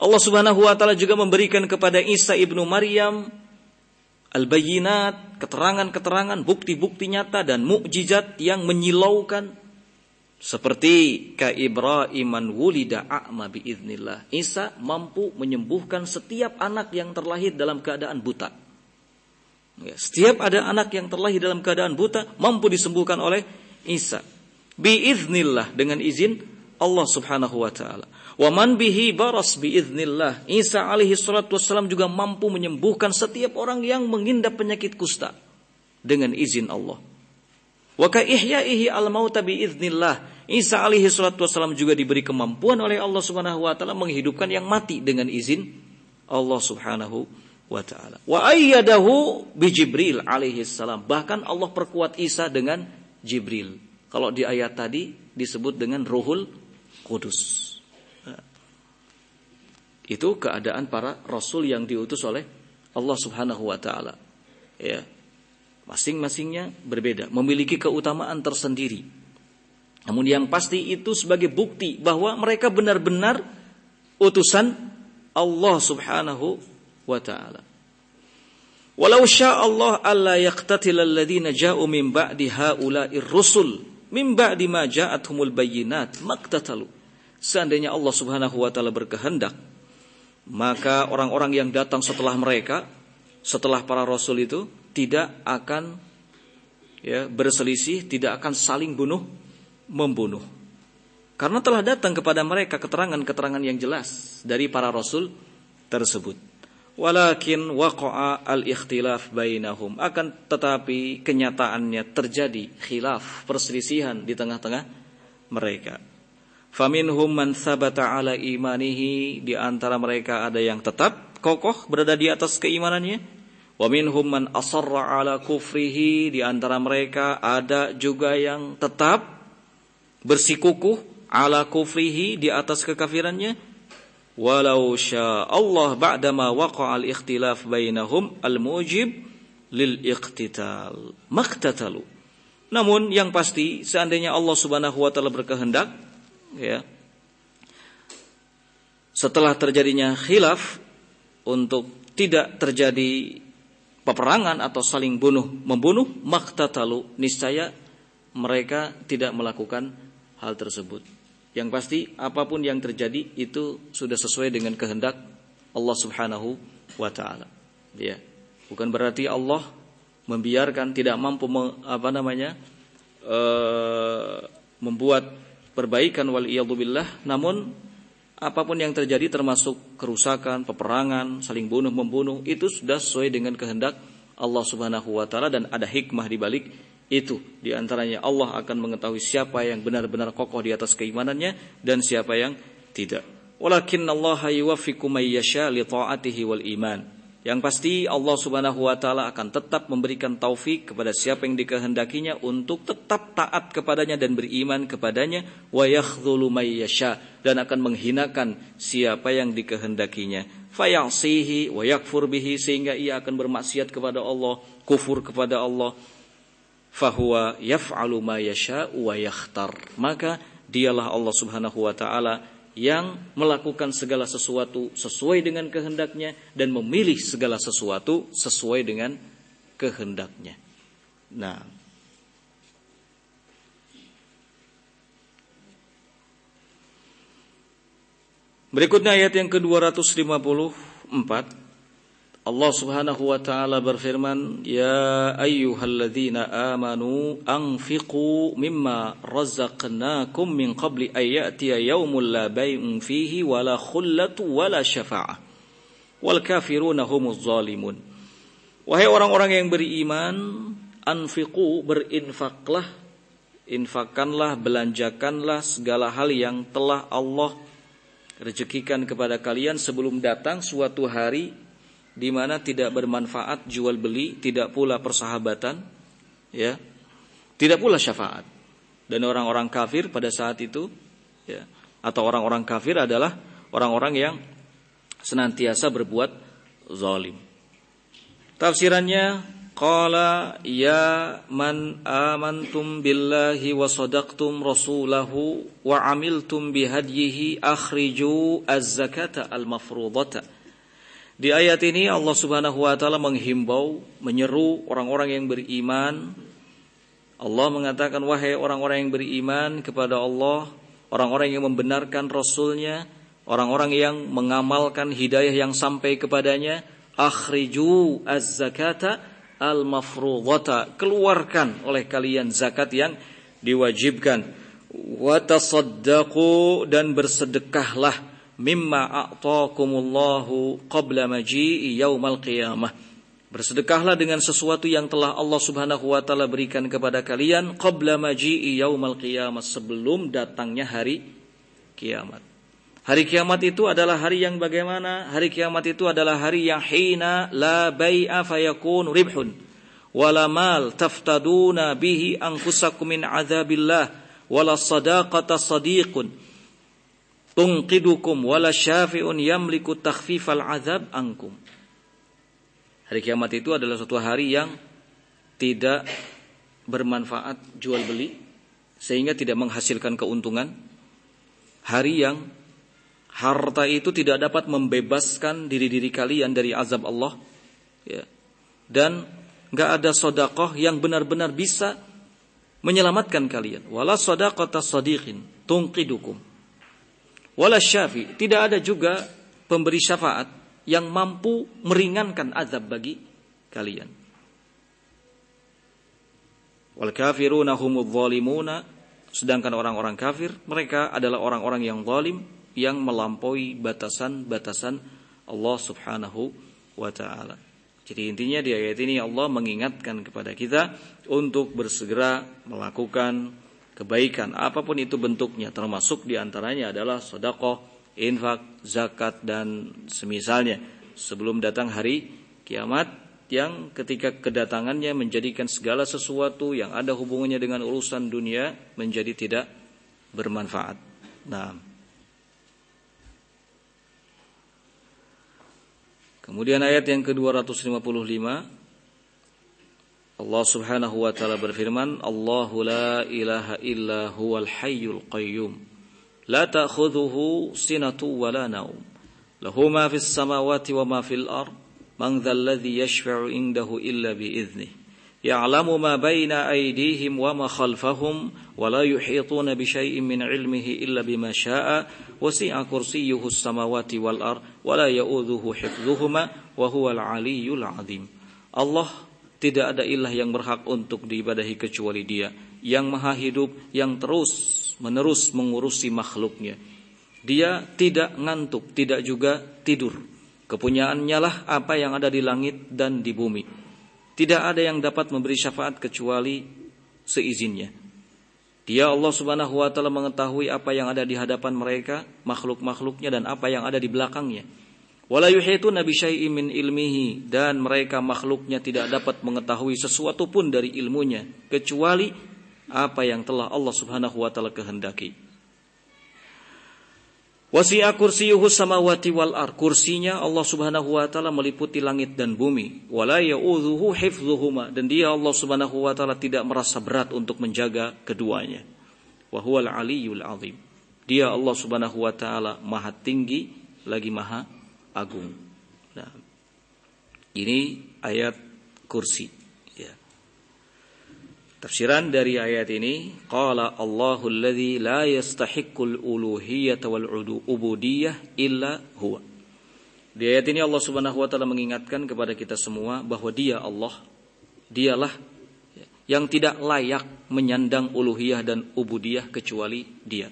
Allah Subhanahu wa taala juga memberikan kepada Isa ibnu Maryam al-bayyinat, keterangan-keterangan, bukti-bukti nyata dan mukjizat yang menyilaukan, seperti ka Ibrahiman wulida a'ma biiznillah. Isa mampu menyembuhkan setiap anak yang terlahir dalam keadaan buta. Ya, setiap ada anak yang terlahir dalam keadaan buta mampu disembuhkan oleh Isa biiznillah, dengan izin Allah Subhanahu wa taala. Wa man bihi baras biiznillah. Isa alaihi salatu wassalam juga mampu menyembuhkan setiap orang yang mengidap penyakit kusta dengan izin Allah. Wa ka ihya'ihi al-mauta biiznillah. Isa alaihi salatu wassalam juga diberi kemampuan oleh Allah Subhanahu wa taala menghidupkan yang mati dengan izin Allah Subhanahu wa taala. Wa ayyadahu bi Jibril alaihi salam. Bahkan Allah perkuat Isa dengan Jibril. Kalau di ayat tadi disebut dengan Ruhul Kudus. Itu keadaan para rasul yang diutus oleh Allah Subhanahu wa taala. Ya. Masing-masingnya berbeda, memiliki keutamaan tersendiri. Namun yang pasti itu sebagai bukti bahwa mereka benar-benar utusan Allah Subhanahu wa taala. Walau syaa Allah alla yaqtatil alladziina jaa'u min ba'di haula'ir rusul min ba'di ma ja'atuhumul bayyinat maqtatalu. Seandainya Allah Subhanahu wa taala berkehendak, maka orang-orang yang datang setelah mereka, setelah para rasul itu tidak akan berselisih, tidak akan saling membunuh. Karena telah datang kepada mereka keterangan-keterangan yang jelas dari para rasul tersebut. Walakin waqa'a al-ikhtilaf bainahum, akan tetapi kenyataannya terjadi khilaf, perselisihan di tengah-tengah mereka. Faminhum man thabata ala imanihi, di antara mereka ada yang tetap kokoh berada di atas keimanannya. Wa minhum man asarra ala kufrihi, di antara mereka ada juga yang tetap bersikukuh ala kufrihi, di atas kekafirannya. Walau syaa Allah ba'dama waqa'a al-ikhtilaf bainahum al-mujib lil iqtital maqtatalu. Namun yang pasti seandainya Allah Subhanahu wa taala berkehendak, ya, setelah terjadinya khilaf untuk tidak terjadi peperangan atau saling membunuh, maqtatalu, niscaya mereka tidak melakukan hal tersebut. Yang pasti apapun yang terjadi itu sudah sesuai dengan kehendak Allah Subhanahu wa taala. Ya. Bukan berarti Allah membiarkan, tidak mampu membuat perbaikan wal iyadzubillah, namun apapun yang terjadi termasuk kerusakan, peperangan, saling membunuh itu sudah sesuai dengan kehendak Allah Subhanahu wa taala, dan ada hikmah di balik itu. Di antaranya Allah akan mengetahui siapa yang benar-benar kokoh di atas keimanannya dan siapa yang tidak. Walakinallaha yuwaffiqu may yasha li ta'atihi wal iman. Yang pasti Allah Subhanahu wa taala akan tetap memberikan taufik kepada siapa yang dikehendakinya untuk tetap taat kepadanya dan beriman kepadanya, wa yakhdhulu may yasha, dan akan menghinakan siapa yang dikehendakinya, fayasihi wa yakfur bihi, sehingga ia akan bermaksiat kepada Allah, kufur kepada Allah. Fahuwa yaf'alu ma yasha wa yakhtar, maka dialah Allah Subhanahu wa taala yang melakukan segala sesuatu sesuai dengan kehendaknya dan memilih segala sesuatu sesuai dengan kehendaknya. Nah, berikutnya ayat yang ke-254. Allah Subhanahu wa taala berfirman, "Ya ayyuhalladzina amanu anfiqu mimma razaqnakum min qabli ay ya'tiya yaumul la bay'un fihi wala khullatu wala syafa'ah wal kafiruna humuz zalimun." Wahai orang-orang yang beriman, anfiqu, berinfaklah, infakkanlah, belanjakanlah segala hal yang telah Allah rezekikan kepada kalian sebelum datang suatu hari di mana tidak bermanfaat jual beli, tidak pula persahabatan, ya, tidak pula syafaat. Dan orang-orang kafir pada saat itu, ya, atau orang-orang kafir adalah orang-orang yang senantiasa berbuat zalim. Tafsirannya, qala ya man amantum billahi wa sadaqtum rasulahu wa amiltum bihadyihi akhriju az-zakata al-mafrudata. Di ayat ini Allah Subhanahu wa taala menghimbau, menyeru orang-orang yang beriman. Allah mengatakan, wahai orang-orang yang beriman kepada Allah, orang-orang yang membenarkan Rasulnya, orang-orang yang mengamalkan hidayah yang sampai kepadanya, akhriju az-zakata al-mafrudata, keluarkan oleh kalian zakat yang diwajibkan, wa tasaddaqu, dan bersedekahlah, mimma a'taakumullahu qabla maji'i yaumal qiyamah, bersedekahlah dengan sesuatu yang telah Allah Subhanahu wa taala berikan kepada kalian qabla maji'i yaumal qiyamah, sebelum datangnya hari kiamat. Hari kiamat itu adalah hari yang bagaimana? Hari kiamat itu adalah hari yang hina la bai'a fayakun ribhun wala mal taftaduna bihi anfusakum min adzabillah wala sadaqata sadiqun tunqidukum wala syafi'un yamliku takhfifal azab ankum. Hari kiamat itu adalah suatu hari yang tidak bermanfaat jual beli sehingga tidak menghasilkan keuntungan. Hari yang harta itu tidak dapat membebaskan diri-diri kalian dari azab Allah, ya. Dan enggak ada sedekah yang benar-benar bisa menyelamatkan kalian. Wala sadaqata sadiqin tunqidukum wala syafi, tidak ada juga pemberi syafaat yang mampu meringankan azab bagi kalian. Wal kafiruna humudz zalimuna, sedangkan orang-orang kafir mereka adalah orang-orang yang zalim, yang melampaui batasan-batasan Allah Subhanahu wa taala. Jadi intinya di ayat ini Allah mengingatkan kepada kita untuk bersegera melakukan kebaikan apapun itu bentuknya, termasuk diantaranya adalah sedekah, infak, zakat dan semisalnya, sebelum datang hari kiamat yang ketika kedatangannya menjadikan segala sesuatu yang ada hubungannya dengan urusan dunia menjadi tidak bermanfaat. Nah, kemudian ayat yang ke-255, Allah Subhanahu wa taala berfirman, Allahu la ilaha illa huwal hayyul qayyum la ta'khudhuhu sinatun wa la naum lahu ma fis samawati wa ma fil ard man dzal ladzi yashfa'u indahu illa bi idznih ya'lamu ma baina aydihim wa ma khalfahum wa la yuhituna bi syai'in min 'ilmihi illa bima syaa'a wasi'a kursiyyuhu as-samawati wal ard wa la ya'udzuhu hifdzuhuma wa huwal 'aliyyul 'adzim. Allah, tidak ada ilah yang berhak untuk diibadahi kecuali Dia, yang maha hidup, yang terus-menerus mengurusi makhluknya. Dia tidak ngantuk, tidak juga tidur. Kepunyaannya lah apa yang ada di langit dan di bumi. Tidak ada yang dapat memberi syafaat kecuali seizinnya. Dia Allah Subhanahu wa taala mengetahui apa yang ada di hadapan mereka, makhluk-makhluknya, dan apa yang ada di belakangnya. Wala yuhituna bi syai'in min ilmihi, dan mereka makhluknya tidak dapat mengetahui sesuatu pun dari ilmunya kecuali apa yang telah Allah Subhanahu wa taala kehendaki. Wasi'a kursiyyuhu samawati wal ard, kursinya Allah Subhanahu wa taala meliputi langit dan bumi. Wala ya'udzuhu hifdzuhuma, dan Dia Allah Subhanahu wa taala tidak merasa berat untuk menjaga keduanya. Wa huwal aliyyul azim, Dia Allah Subhanahu wa taala Maha tinggi lagi Maha agung. Nah, ini ayat kursi, ya. Tafsiran dari ayat ini, qala Allahu alladzi la yastahiqqul uluhiyyata wal ubudiyyah illa huwa. Di ayat ini Allah Subhanahu wa taala mengingatkan kepada kita semua bahwa Dia Allah, Dialah yang tidak layak menyandang uluhiyah dan ubudiyah kecuali Dia.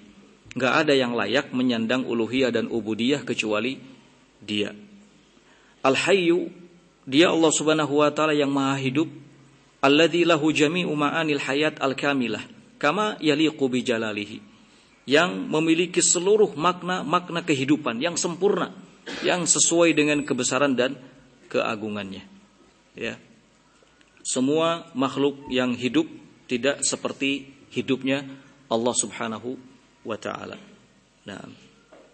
Enggak ada yang layak menyandang uluhiyah dan ubudiyah kecuali Dia. Al-Hayyu, Dia Allah Subhanahu wa taala yang Maha hidup, alladzi lahu jami'u ma'anil hayat al-kamilah kama yaliqu bi jalalihi, yang memiliki seluruh makna kehidupan yang sempurna, yang sesuai dengan kebesaran dan keagungannya. Ya. Semua makhluk yang hidup tidak seperti hidupnya Allah Subhanahu wa ta'ala. Nah,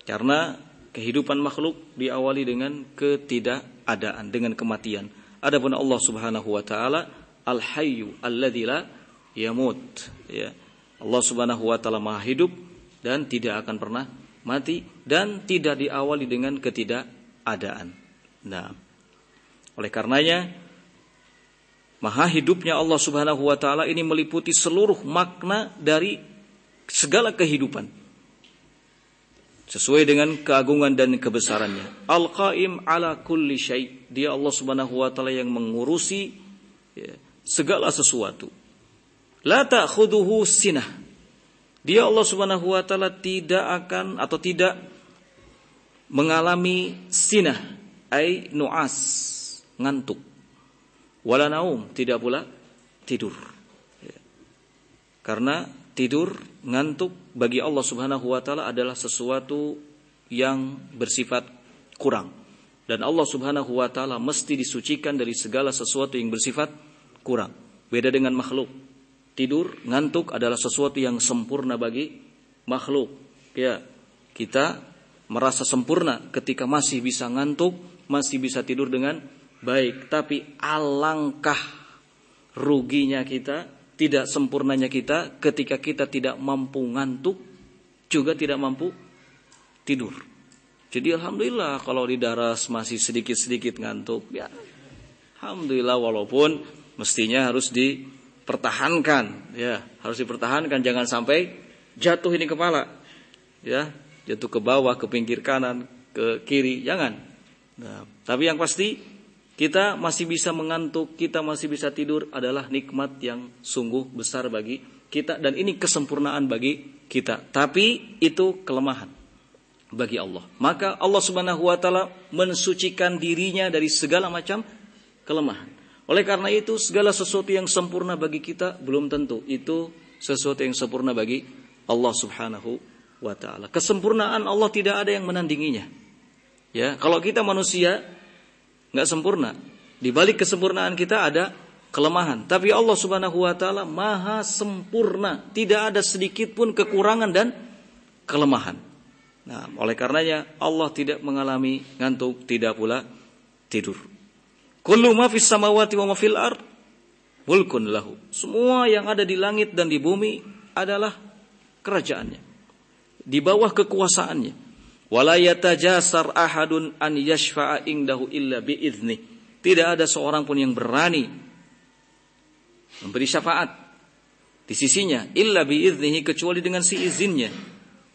karena kehidupan makhluk diawali dengan ketidakadaan, dengan kematian. Adapun Allah Subhanahu wa ta'ala Al-Hayyu alladzi la yamut, ya. Allah Subhanahu wa ta'ala Maha hidup dan tidak akan pernah mati dan tidak diawali dengan ketidakadaan. Nah, oleh karenanya Maha hidupnya Allah Subhanahu wa ta'ala ini meliputi seluruh makna dari segala kehidupan sesuai dengan keagungan dan kebesarannya. Al-Qaim ala kulli syai', Dia Allah Subhanahu wa taala yang mengurusi, ya, segala sesuatu. La ta'khuduhu sinah, Dia Allah Subhanahu wa taala tidak akan atau tidak mengalami sinah, ai nu'as, ngantuk. Wala naum, tidak pula tidur. Ya. Karena tidur, ngantuk bagi Allah Subhanahu wa taala adalah sesuatu yang bersifat kurang. Dan Allah Subhanahu wa taala mesti disucikan dari segala sesuatu yang bersifat kurang. Beda dengan makhluk. Tidur, ngantuk adalah sesuatu yang sempurna bagi makhluk. Ya, kita merasa sempurna ketika masih bisa ngantuk, masih bisa tidur dengan baik. Tapi alangkah ruginya kita, tidak sempurnanya kita ketika kita tidak mampu ngantuk, juga tidak mampu tidur. Jadi alhamdulillah kalau di daras masih sedikit-sedikit ngantuk, ya alhamdulillah, walaupun mestinya harus dipertahankan, ya harus dipertahankan, jangan sampai jatuh ini kepala, ya jatuh ke bawah, ke pinggir kanan, ke kiri, jangan. Nah, tapi yang pasti kita masih bisa mengantuk, kita masih bisa tidur adalah nikmat yang sungguh besar bagi kita. Dan ini kesempurnaan bagi kita. Tapi itu kelemahan bagi Allah. Maka Allah Subhanahu wa ta'ala mensucikan dirinya dari segala macam kelemahan. Oleh karena itu segala sesuatu yang sempurna bagi kita belum tentu itu sesuatu yang sempurna bagi Allah Subhanahu wa ta'ala. Kesempurnaan Allah tidak ada yang menandinginya. Ya, kalau kita manusia nggak sempurna. Di balik kesempurnaan kita ada kelemahan. Tapi Allah Subhanahu wa ta'ala Maha sempurna. Tidak ada sedikit pun kekurangan dan kelemahan. Nah, oleh karenanya Allah tidak mengalami ngantuk, tidak pula tidur. Kullu ma fis samawati wa ma fil ard mulkun lahu. Semua yang ada di langit dan di bumi adalah kerajaannya, di bawah kekuasaannya. Wala yatajasar ahadun an yashfa'a indahu illa bi'idznih. Tidak ada seorang pun yang berani memberi syafaat di sisinya illa bi'idznihi, kecuali dengan si izinnya.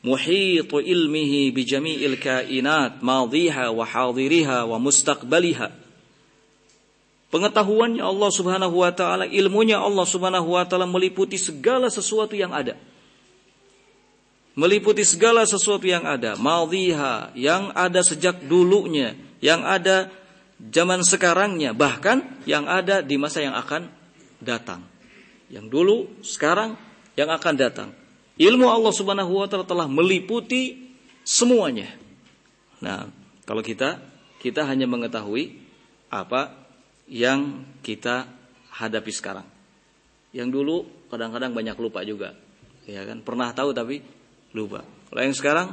Muhitu ilmihi bi jami'il kainat madhiha wa hadiriha wa mustaqbaliha. Pengetahuannya Allah Subhanahu wa taala, ilmunya Allah Subhanahu wa taala meliputi segala sesuatu yang ada. Meliputi segala sesuatu yang ada, madhiha, yang ada sejak dulunya, yang ada zaman sekarangnya, bahkan yang ada di masa yang akan datang. Yang dulu, sekarang, yang akan datang. Ilmu Allah Subhanahu wa taala telah meliputi semuanya. Nah, kalau kita hanya mengetahui apa yang kita hadapi sekarang. Yang dulu kadang-kadang banyak lupa juga. Ya kan? Pernah tahu tapi lupa. Kalau yang sekarang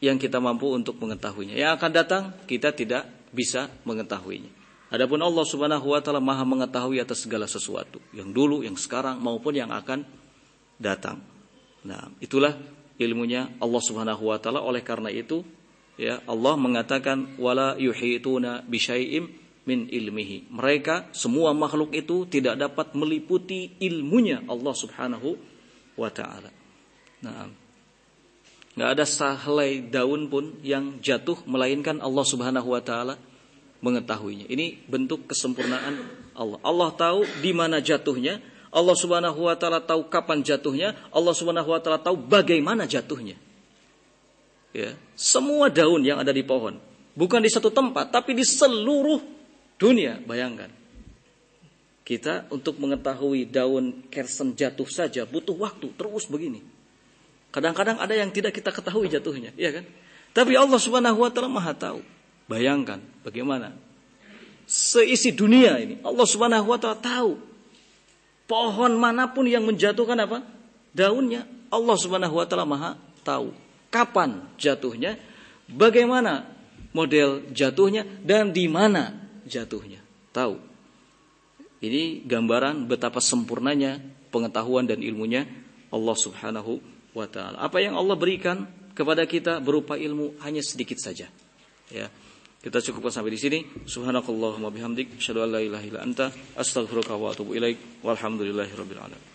yang kita mampu untuk mengetahuinya. Yang akan datang kita tidak bisa mengetahuinya. Adapun Allah Subhanahu wa taala Maha mengetahui atas segala sesuatu, yang dulu, yang sekarang maupun yang akan datang. Nah, itulah ilmunya Allah Subhanahu wa taala. Oleh karena itu, ya, Allah mengatakan wala yuhituna bisyai'im min ilmihi. Mereka semua makhluk itu tidak dapat meliputi ilmunya Allah Subhanahu wa taala. Nah, enggak ada sehelai daun pun yang jatuh melainkan Allah Subhanahu wa taala mengetahuinya. Ini bentuk kesempurnaan Allah. Allah tahu di mana jatuhnya, Allah Subhanahu wa taala tahu kapan jatuhnya, Allah Subhanahu wa taala tahu bagaimana jatuhnya. Ya, semua daun yang ada di pohon, bukan di satu tempat tapi di seluruh dunia. Bayangkan, kita untuk mengetahui daun kersen jatuh saja butuh waktu terus begini. Kadang-kadang ada yang tidak kita ketahui jatuhnya, ya kan? Tapi Allah Subhanahu wa taala Maha tahu. Bayangkan bagaimana seisi dunia ini Allah Subhanahu wa taala tahu. Pohon manapun yang menjatuhkan apa? Daunnya, Allah Subhanahu wa taala Maha tahu. Kapan jatuhnya? Bagaimana model jatuhnya dan di mana jatuhnya, tahu. Ini gambaran betapa sempurnanya pengetahuan dan ilmunya Allah Subhanahu wa taala. Apa yang Allah berikan kepada kita berupa ilmu hanya sedikit saja. Ya. Kita cukupkan sampai di sini. Subhanakallahumma bihamdik, asyhadu an la ilaha illa anta, astaghfiruka wa atubu ilaik. Walhamdulillahirabbil alamin.